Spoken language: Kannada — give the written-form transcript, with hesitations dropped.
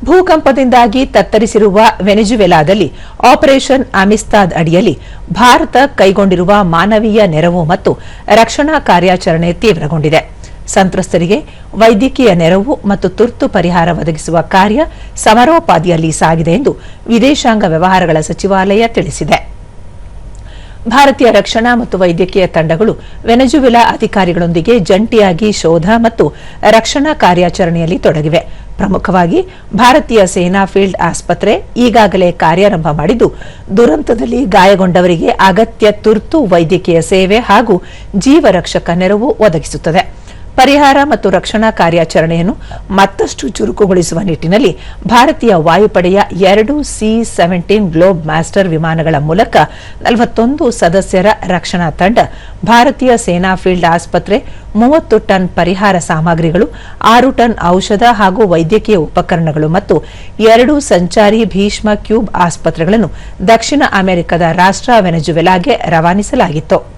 ಭೂಕಂಪದಿಂದಾಗಿ ತತ್ತರಿಸಿರುವ ವೆನೆಜುವೆಲಾದಲ್ಲಿ ಆಪರೇಷನ್ ಅಮಿಸ್ತಾದ್ ಅಡಿಯಲ್ಲಿ ಭಾರತ ಕೈಗೊಂಡಿರುವ ಮಾನವೀಯ ನೆರವು ಮತ್ತು ರಕ್ಷಣಾ ಕಾರ್ಯಾಚರಣೆ ತೀವ್ರಗೊಂಡಿದೆ. ಸಂತ್ರಸ್ತರಿಗೆ ವೈದ್ಯಕೀಯ ನೆರವು ಮತ್ತು ತುರ್ತು ಪರಿಹಾರ ಒದಗಿಸುವ ಕಾರ್ಯ ಸಮರೋಪಾದಿಯಲ್ಲಿ ಸಾಗಿದೆ ಎಂದು ವಿದೇಶಾಂಗ ವ್ಯವಹಾರಗಳ ಸಚಿವಾಲಯ ತಿಳಿಸಿದೆ. ಭಾರತೀಯ ರಕ್ಷಣಾ ಮತ್ತು ವೈದ್ಯಕೀಯ ತಂಡಗಳು ವೆನೆಜುವೆಲಾ ಅಧಿಕಾರಿಗಳೊಂದಿಗೆ ಜಂಟಿಯಾಗಿ ಶೋಧ ಮತ್ತು ರಕ್ಷಣಾ ಕಾರ್ಯಾಚರಣೆಯಲ್ಲಿ ತೊಡಗಿವೆ. ಪ್ರಮುಖವಾಗಿ ಭಾರತೀಯ ಸೇನಾ ಫೀಲ್ಡ್ ಆಸ್ಪತ್ರೆ ಈಗಾಗಲೇ ಕಾರ್ಯಾರಂಭ ಮಾಡಿದ್ದು, ದುರಂತದಲ್ಲಿ ಗಾಯಗೊಂಡವರಿಗೆ ಅಗತ್ಯ ತುರ್ತು ವೈದ್ಯಕೀಯ ಸೇವೆ ಹಾಗೂ ಜೀವರಕ್ಷಕ ನೆರವು ಒದಗಿಸುತ್ತದೆ. ಪರಿಹಾರ ಮತ್ತು ರಕ್ಷಣಾ ಕಾರ್ಯಾಚರಣೆಯನ್ನು ಮತ್ತಷ್ಟು ಚುರುಕುಗೊಳಿಸುವ ನಿಟ್ಟಿನಲ್ಲಿ ಭಾರತೀಯ ವಾಯುಪಡೆಯ 2 C-17 ಗ್ಲೋಬ್ ಮಾಸ್ಟರ್ ವಿಮಾನಗಳ ಮೂಲಕ 41 ಸದಸ್ಯರ ರಕ್ಷಣಾ ತಂಡ ಭಾರತೀಯ ಸೇನಾ ಫೀಲ್ಡ್ ಆಸ್ಪತ್ರೆ 30 ಟನ್ ಪರಿಹಾರ ಸಾಮಗ್ರಿಗಳು, 6 ಟನ್ ಔಷಧ ಹಾಗೂ ವೈದ್ಯಕೀಯ ಉಪಕರಣಗಳು ಮತ್ತು 2 ಸಂಚಾರಿ ಭೀಷ್ಮ ಕ್ಯೂಬ್ ಆಸ್ಪತ್ರೆಗಳನ್ನು ದಕ್ಷಿಣ ಅಮೆರಿಕದ ರಾಷ್ಟ್ರ ವೆನೆಜುವೆಲಾಗೆ ರವಾನಿಸಲಾಗಿತ್ತು.